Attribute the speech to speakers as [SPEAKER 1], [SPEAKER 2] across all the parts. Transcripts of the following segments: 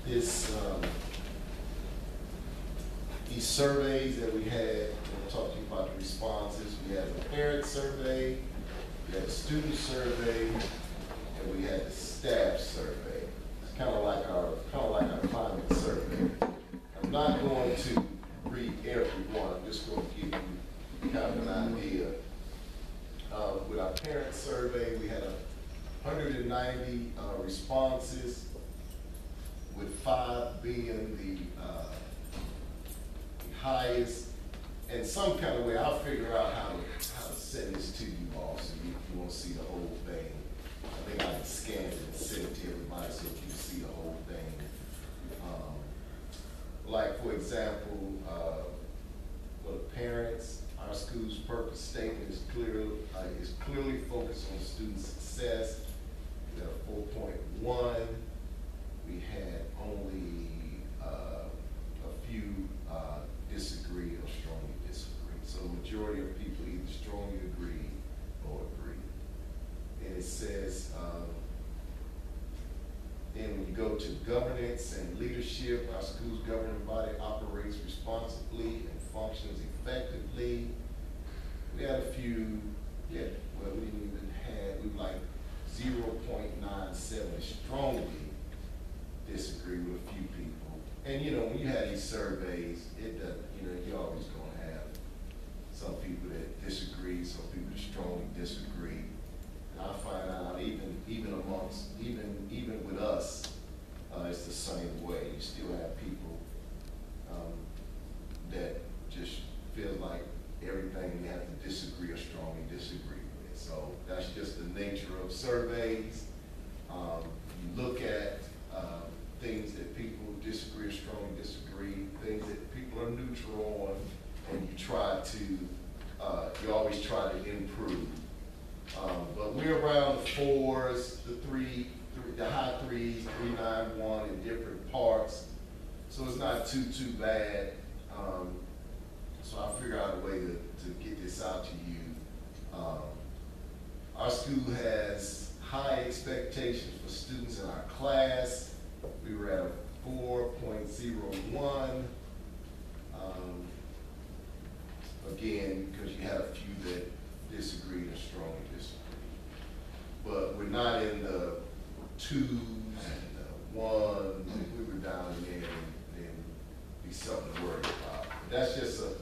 [SPEAKER 1] this, these surveys that we had. We'll talk to you about the responses. We had the parent survey, we had the student survey, and we had the staff survey. It's kind of like our climate survey. I'm not going to read every one. I'm just going to give you kind of an idea. With our parent survey, we had 190 responses, with 5 being the highest. And some kind of way, I'll figure out how to send this to you all, so if you want to see the whole thing. I think I can scan it and send it to everybody so you can see the whole thing. Like, for example, for the parents, our school's purpose statement is clearly focused on student success. We got a 4.1. We had only a few disagree or strongly disagree. So the majority of people either strongly agree or agree. And it says, then when you go to governance and leadership, our school's governing body operates responsibly and functions effectively. We had a few, we didn't even have, we were like 0.97 strongly disagree with a few people. And you know, when you have these surveys, it doesn't, you're always gonna have some people that disagree, some people that strongly disagree. And I find out even amongst, even with us, it's the same way. You still have people that just feel like everything you have to disagree or strongly disagree with. So that's just the nature of surveys. You look at things that people disagree or strongly disagree, things that people are neutral on, and you always try to improve. But we're around the 4s, the high 3s, 391 in different parts. So it's not too bad. So I figure out a way to get this out to you. Our school has high expectations for students in our class. We were at a 4.01. Again, because you had a few that disagreed and strongly disagreed. But we're not in the 2s and the 1s. We were down in there and be something to worry about. But that's just a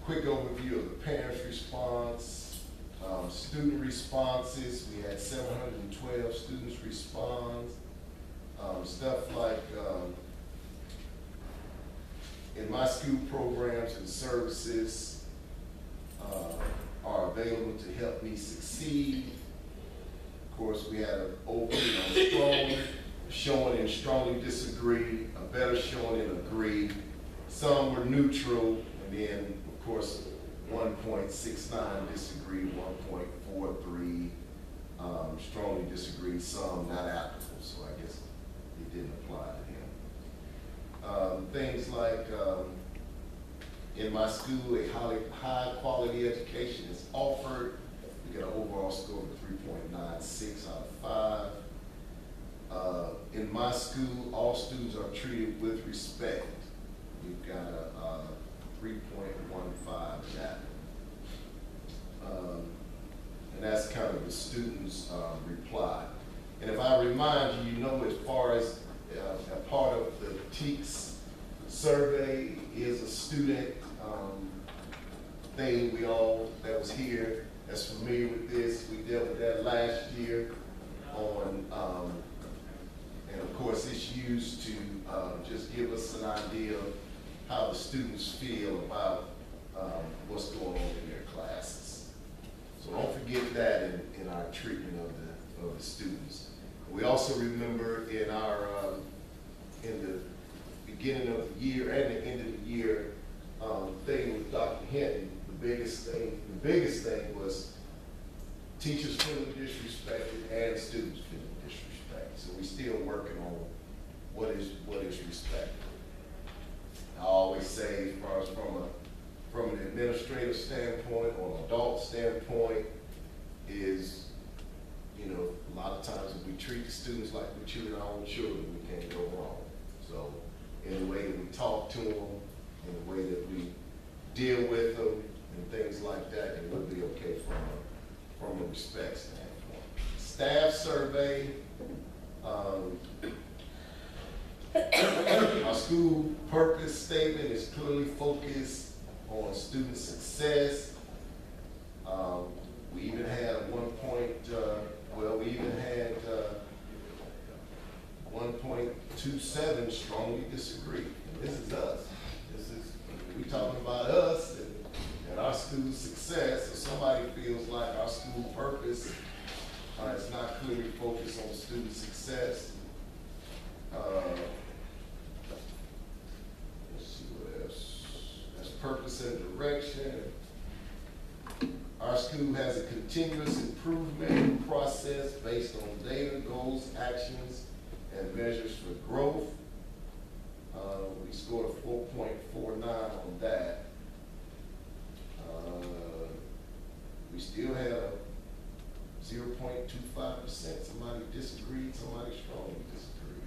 [SPEAKER 1] quick overview of the parents' response. Student responses, we had 712 students respond. Stuff like in my school, programs and services are available to help me succeed. Of course, we had an strong showing and strongly disagree, a better showing and agree. Some were neutral, and then, of course, 1.69 disagree, 1.43 strongly disagree, some not applicable, so I guess it didn't apply to him. Things like in my school, a high quality education is offered. We got an overall score of 3.96 out of 5. In my school, all students are treated with respect. We've got a 3.15 in that. And that's kind of the students' reply. And if I remind you, as far as a part of the TEKS survey is a student thing. We all that was here that's familiar with this. We dealt with that last year on, and of course it's used to just give us an idea of how the students feel about what's going on in their classes. So don't forget that in our treatment of the students. We also remember in our in the beginning of the year and the end of the year thing with Dr. Hinton, the biggest thing was teachers feeling disrespected and students feeling disrespected. So we're still working on what is respectful. I always say, as far as from an administrative standpoint or an adult standpoint, is a lot of times if we treat the students like we're treating our own children, we can't go wrong. So in the way that we talk to them, in the way that we deal with them, and things like that, it would be okay from a respect standpoint. Staff survey. Our school purpose statement is clearly focused on student success. We even had at one point, we even had 1.27 strongly disagree. And this is us. We talking about us and our school success. If somebody feels like our school purpose is not clearly focused on student success, let's see what else. That's purpose and direction. Our school has a continuous improvement process based on data, goals, actions, and measures for growth. We scored a 4.49 on that. We still had a 0.25%. Somebody disagreed, somebody strongly disagreed.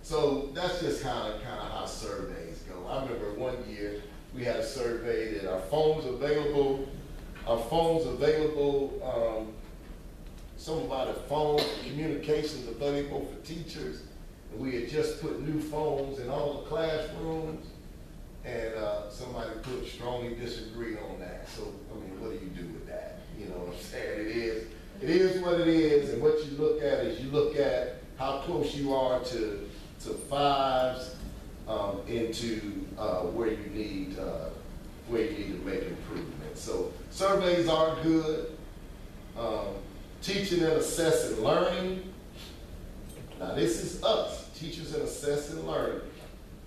[SPEAKER 1] So that's just kind of how surveys go. I remember one year we had a survey that our phones available, some about the phone communications available for teachers. And we had just put new phones in all the classrooms, and somebody put strongly disagree on that. So, I mean, what do you do with that? You know what I'm saying? It is what it is, and what you look at is you look at how close you are to fives into where you need to make improvements. So surveys are good. Teaching and assessing learning. Now this is us, teachers and assessing learning.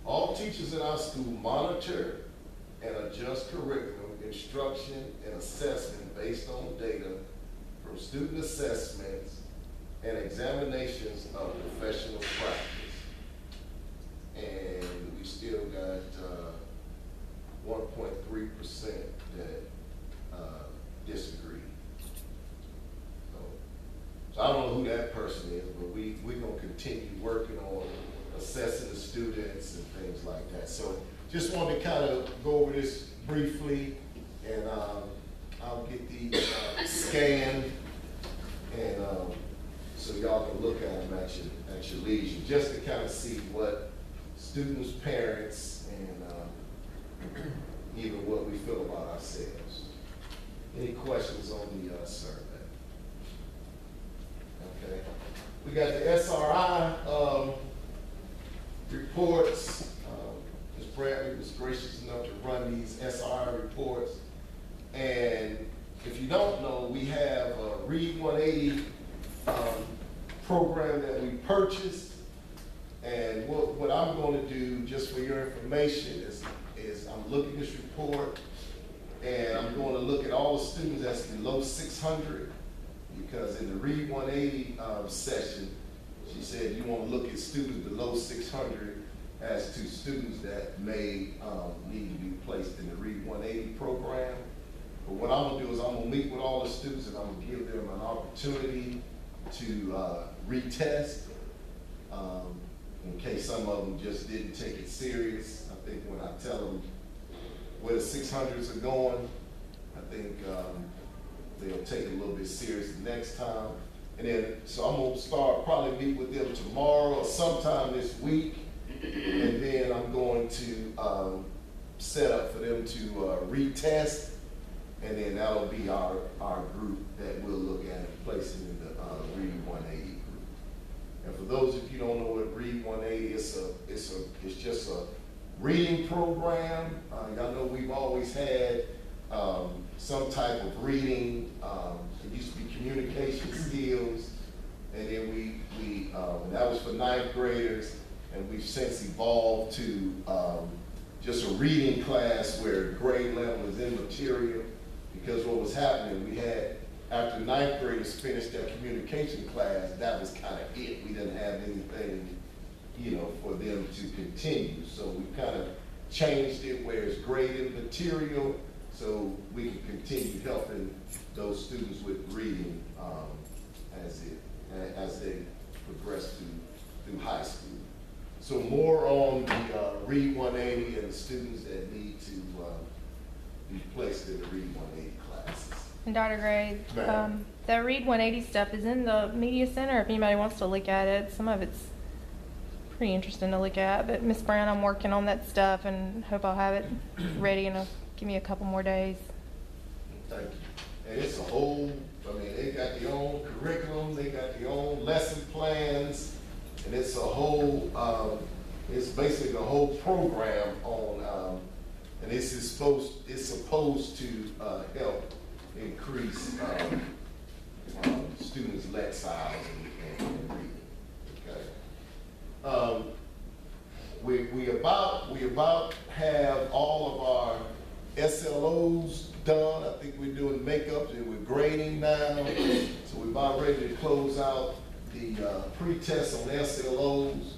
[SPEAKER 1] All teachers in our school monitor and adjust curriculum, instruction, and assessment based on data from student assessments and examinations of professional practice. And we still got 1.3% that disagree. So I don't know who that person is, but we're going to continue working on assessing the students and things like that. So just wanted to kind of go over this briefly, and I'll get these scanned, and so y'all can look at them at your leisure, just to kind of see what students, parents, and even what we feel about ourselves. Any questions on the survey? Okay. We got the SRI reports. Ms. Bradley was gracious enough to run these SRI reports. And if you don't know, we have a Read 180 program that we purchased. And what I'm going to do, just for your information, is I'm looking at this report, and I'm going to look at all the students that's below 600, because in the Read 180 session, she said you want to look at students below 600 as to students that may need to be placed in the Read 180 program. But what I'm going to do is I'm going to meet with all the students, and I'm going to give them an opportunity to retest. In case some of them just didn't take it serious. I think when I tell them where the 600s are going, I think they'll take it a little bit serious the next time. And then, so I'm going to probably meet with them tomorrow or sometime this week. And then I'm going to set up for them to retest. And then that'll be our group that we'll look at and place it in the Read 180 group. And for those of you who don't know what Read 180 is, it's just a reading program. Y'all know we've always had some type of reading. It used to be communication skills, and then and that was for 9th graders, and we've since evolved to just a reading class where grade level is in material, because what was happening, we had, after 9th graders finished their communication class, that was kind of it. We didn't have anything, for them to continue. So we kind of changed it where it's graded material, so we can continue helping those students with reading as they progress through high school. So more on the Read 180 and the students that need to be placed in the Read 180 classes.
[SPEAKER 2] And Dr. Gray,
[SPEAKER 1] Ma'am.
[SPEAKER 2] the Read 180 stuff is in the media center if anybody wants to look at it. Some of it's pretty interesting to look at, but Miss Brown, I'm working on that stuff and hope I'll have it ready in give me a couple more days.
[SPEAKER 1] Thank you. And it's a whole, I mean, they got their own curriculum, they got their own lesson plans, and it's a whole, it's basically a whole program on, and it's supposed to help increase students' lexiles and reading. Okay. We about have all of our SLOs done. I think we're doing makeups and we're grading now. So we're about ready to close out the pre-test on SLOs.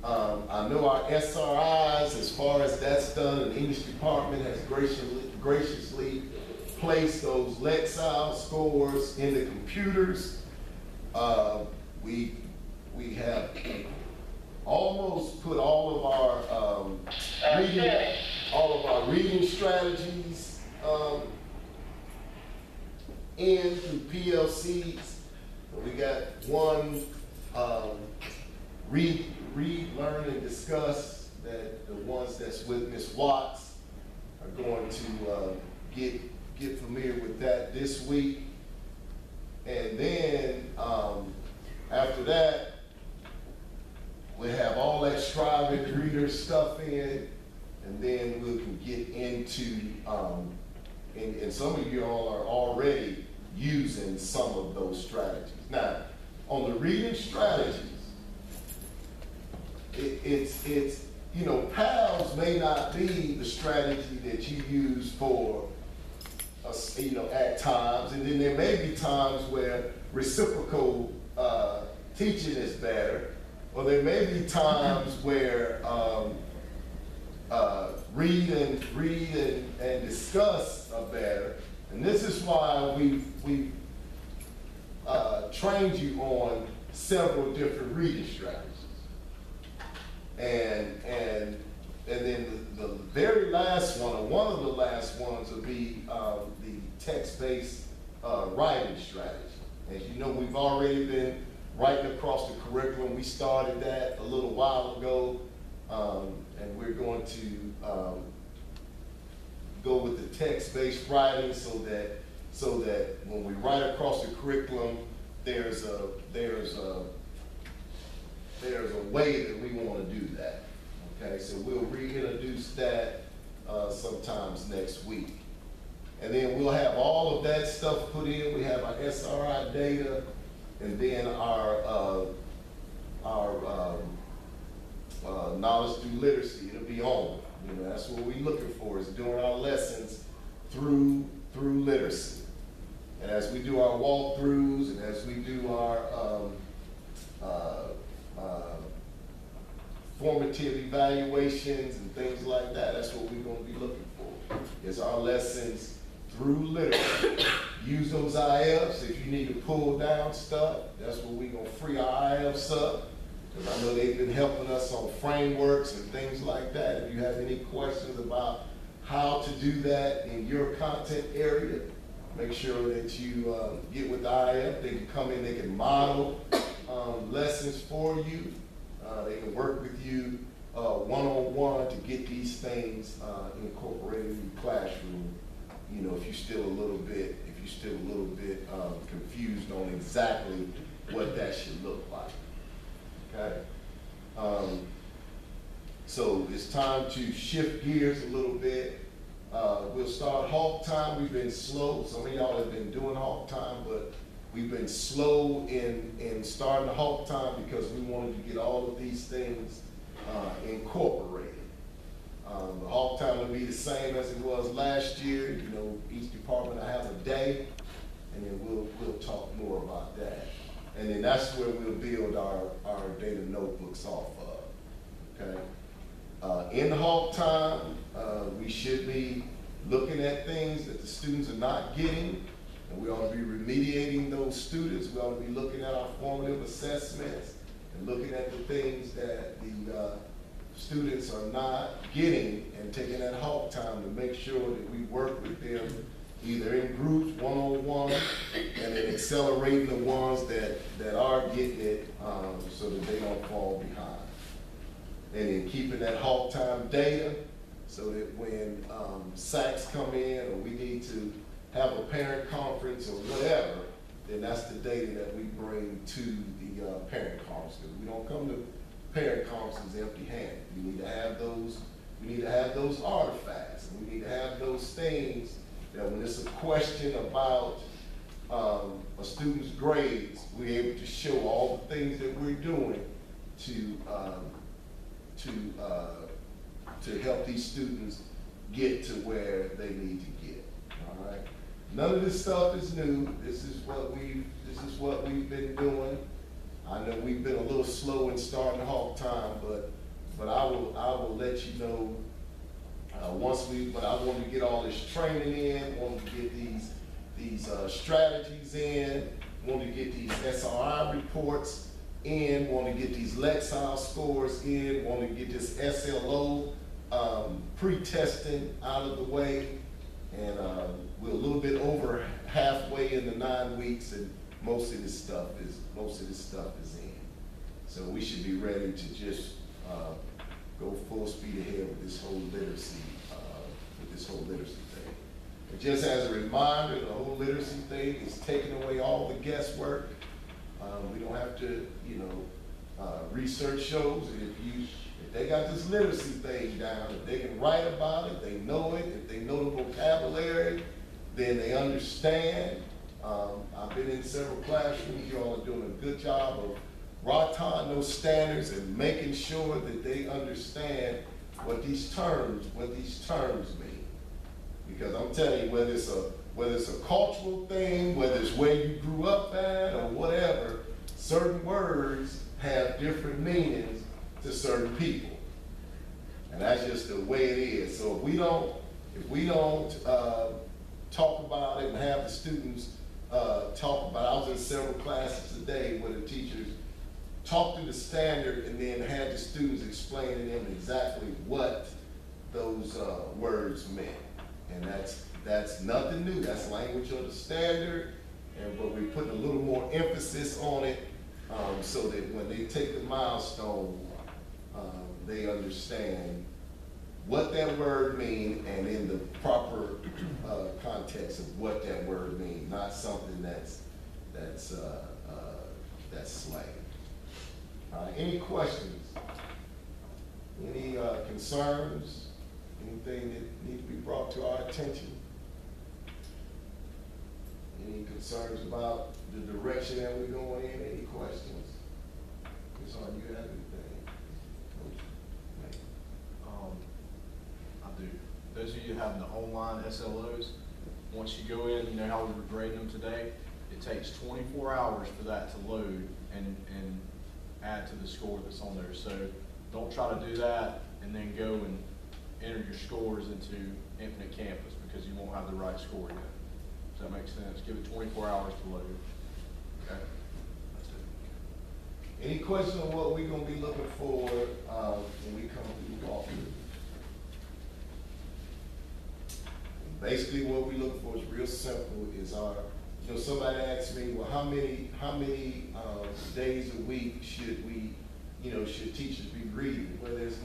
[SPEAKER 1] I know our SRIs, as far as that's done, and the English department has graciously placed those Lexile scores in the computers. We have almost put all of our reading strategies in through PLCs. We got one read, learn, and discuss that the ones that's with Ms. Watts are going to get familiar with that this week. And then after that, we have all that Scribe Reader stuff in, and then we can get into, and some of you all are already using some of those strategies. Now, on the reading strategies, it's you know, PALS may not be the strategy that you use for, you know, at times, and then there may be times where reciprocal teaching is better, or there may be times where read and discuss are better, and this is why we've trained you on several different reading strategies. And then the very last one, or one of the last ones, will be the text-based writing strategy. As you know, we've already been writing across the curriculum. We started that a little while ago, and we're going to go with the text-based writing so that when we write across the curriculum, there's a way that we want to do that. Okay, so we'll reintroduce that sometimes next week. And then we'll have all of that stuff put in. We have our SRI data, and then our knowledge through literacy. It'll be on. You know, that's what we're looking for, is doing our lessons through literacy. And as we do our walkthroughs, and as we do our formative evaluations and things like that, that's what we're going to be looking for, is our lessons through literacy. Use those IFs if you need to pull down stuff. That's what we're going to free our IFs up, because I know they've been helping us on frameworks and things like that. If you have any questions about how to do that in your content area, make sure that you get with the IF. They can come in, they can model lessons for you. They can work with you one-on-one to get these things incorporated in the classroom. You know, if you're still a little bit confused on exactly what that should look like. Okay. So it's time to shift gears a little bit. We'll start Hawk Time. We've been slow. Some of y'all have been doing Hawk Time, but we've been slow in starting the Hawk Time because we wanted to get all of these things incorporated. The Hawk Time will be the same as it was last year. You know, each department will have a day, and then we'll talk more about that. And then that's where we'll build our data notebooks off of. Okay. In the Hawk Time, we should be looking at things that the students are not getting, and we ought to be remediating those students. We ought to be looking at our formative assessments and looking at the things that the students are not getting and taking that halt time to make sure that we work with them either in groups, one-on-one, and then accelerating the ones that are getting it so that they don't fall behind. And then keeping that halt time data so that when SACs come in or we need to have a parent conference or whatever, then that's the data that we bring to the parent conference. Because we don't come to parent conferences empty-handed. We need to have those artifacts, and we need to have those things that when it's a question about a student's grades, we're able to show all the things that we're doing to help these students get to where they need to get. All right. None of this stuff is new. This is what we've been doing. I know we've been a little slow in starting halt time, but I will let you know but I want to get all this training in, want to get these strategies in, want to get these SRI reports in, want to get these Lexile scores in, want to get this SLO pre-testing out of the way, and we're a little bit over halfway in the 9 weeks, and most of this stuff is in. So we should be ready to just go full speed ahead with this whole literacy thing. And just as a reminder, the whole literacy thing is taking away all the guesswork. We don't have to, research shows that if they got this literacy thing down, if they can write about it, they know it, if they know the vocabulary, then they understand. I've been in several classrooms. You all are doing a good job of writing those standards and making sure that they understand what these terms mean. Because I'm telling you, whether it's a cultural thing, whether it's where you grew up at or whatever, certain words have different meanings to certain people. And that's just the way it is. So if we don't talk about it and have the students talk about it. I was in several classes today where the teachers talked through the standard and then had the students explain to them exactly what those words meant. And that's nothing new. That's language of the standard, but we're putting a little more emphasis on it so that when they take the milestone, they understand what that word means and in the proper context of what that word means, not something that's slang. Any questions? Any concerns? Anything that needs to be brought to our attention? Any concerns about the direction that we're going in? Any questions? Ms. Hart, you have anything?
[SPEAKER 3] I do. Those of you having the online SLOs, once you go in, you know how we were grading them today, it takes 24 hours for that to load and add to the score that's on there. So don't try to do that and then go and enter your scores into Infinite Campus because you won't have the right score yet. Does that make sense? Give it 24 hours to load. Okay? That's it.
[SPEAKER 1] Any question on what we're going to be looking for when we come through the walkthrough? Basically, what we look for is real simple. Is somebody asked me, well, how many days a week should teachers be reading? Well, there's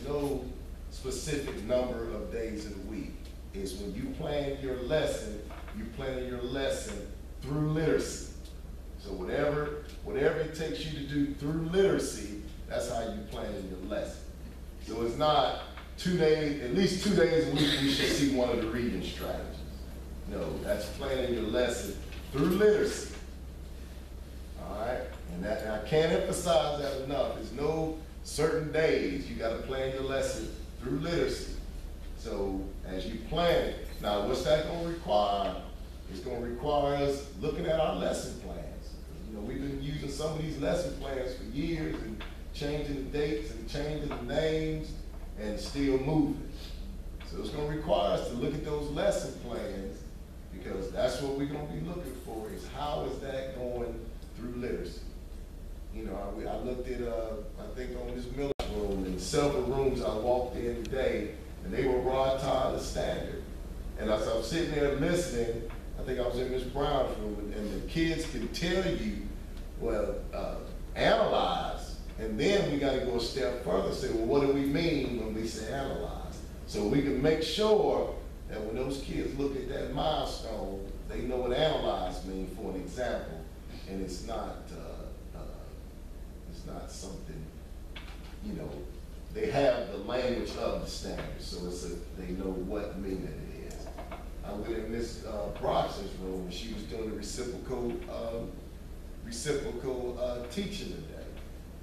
[SPEAKER 1] no specific number of days in a week. It's when you plan your lesson, you're planning your lesson through literacy. So whatever it takes you to do through literacy, that's how you plan your lesson. So it's not 2 days, at least 2 days a week we should see one of the reading strategies. No, that's planning your lesson through literacy. All right? And I can't emphasize that enough. There's no certain days. You got to plan your lesson through literacy. So as you plan it, now what's that going to require? It's going to require us looking at our lesson plans. We've been using some of these lesson plans for years and changing the dates and changing the names and still moving. So it's going to require us to look at those lesson plans because that's what we're going to be looking for is how is that going through literacy. I looked at, I think on this Miller room and several rooms I walked in today, and they were raw Tyler standard. And as I'm sitting there listening, I think I was in Ms. Brown's room, and the kids can tell you, well, analyze, and then we gotta go a step further and say, well, what do we mean when we say analyze? So we can make sure that when those kids look at that milestone, they know what analyze means for an example, and it's not something, you know, they have the language of the standard, so they know what meaning it is. I went in Miss Broxton's room, and she was doing the reciprocal teaching today,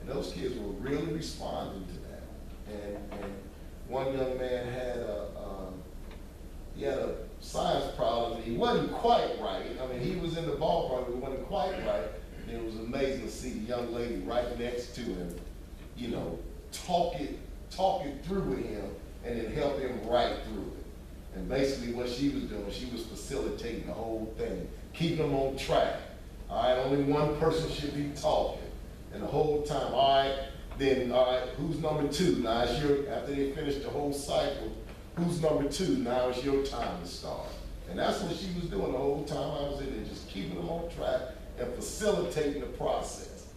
[SPEAKER 1] and those kids were really responding to that. And one young man had a science problem. He wasn't quite right. I mean, he was in the ballpark, but he wasn't quite right. And it was amazing to see the young lady right next to him, you know, talk it through with him, and then help him right through it. And basically what she was doing, she was facilitating the whole thing, keeping them on track. All right, only one person should be talking. And the whole time, all right, who's number two? Now it's after they finish the whole cycle, who's number two? Now it's your time to start. And that's what she was doing the whole time I was in there, just keeping them on track and facilitating the process.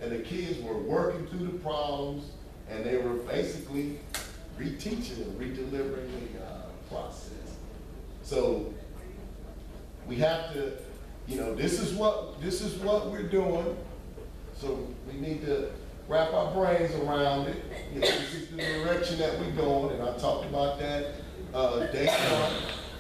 [SPEAKER 1] And the kids were working through the problems, and they were basically reteaching and redelivering the process. So we have to, you know, this is what we're doing. So we need to wrap our brains around it. You know, this is the direction that we're going, and I talked about that day one,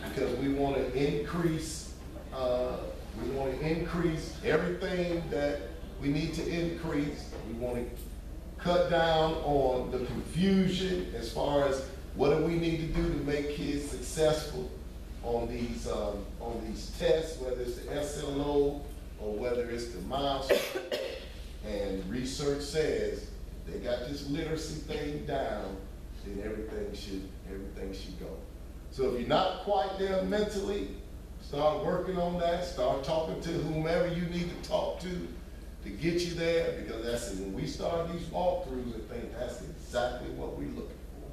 [SPEAKER 1] because we want to increase. We want to increase everything that we need to increase. We want to cut down on the confusion as far as what do we need to do to make kids successful on these tests, whether it's the SLO or whether it's the milestone. And research says they got this literacy thing down, then everything should go. So if you're not quite there mentally, start working on that. Start talking to whomever you need to talk to get you there, because that's it. When we start these walkthroughs and things, that's exactly what we're looking for.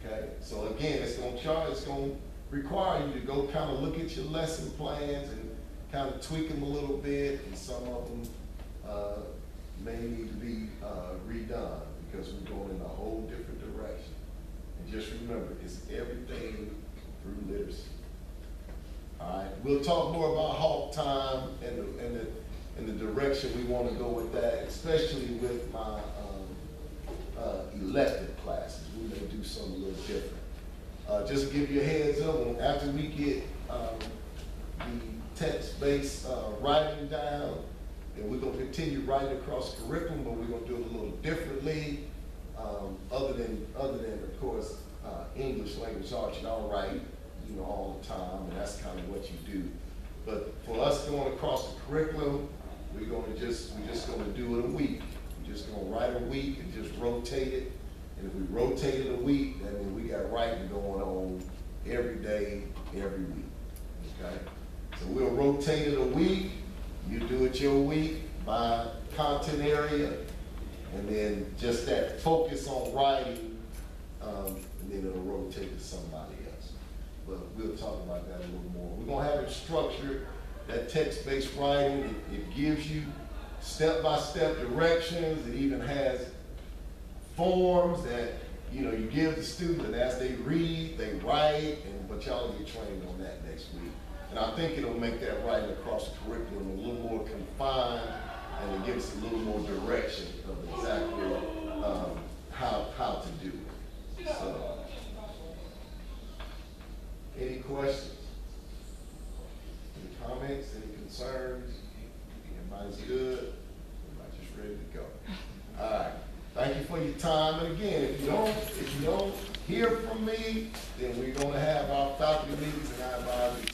[SPEAKER 1] Okay? So again, it's going to require you to go kind of look at your lesson plans and kind of tweak them a little bit, and some of them may need to be redone because we're going in a whole different direction. And just remember, it's everything through literacy. All right, we'll talk more about Hawk Time and the direction we want to go with that, especially with my elective classes. We may do something a little different. Just to give you a heads up, after we get the text-based writing down, and we're going to continue writing across the curriculum, but we're going to do it a little differently. Other than of course English language arts, y'all write, you know, all the time, and that's kind of what you do. But for us going across the curriculum, we're just going to do it a week. We're just going to write a week and just rotate it. And if we rotate it a week, that means we got writing going on every day, every week. Okay? So we'll rotate it a week. You do it your week by content area, and then just that focus on writing, and then it'll rotate to somebody else. But we'll talk about that a little more. We're going to have it structured, that text-based writing. It gives you step-by-step directions. It even has forms that, you know, you give the student, and as they read, they write, but y'all get trained on that next week. And I think it'll make that writing across the curriculum a little more confined, and it gives a little more direction of exactly how to do it. So, any questions? Any comments? Any concerns? Everybody's good? Everybody's just ready to go? All right. Thank you for your time. And again, if you don't hear from me, then we're going to have our faculty meetings and our advisory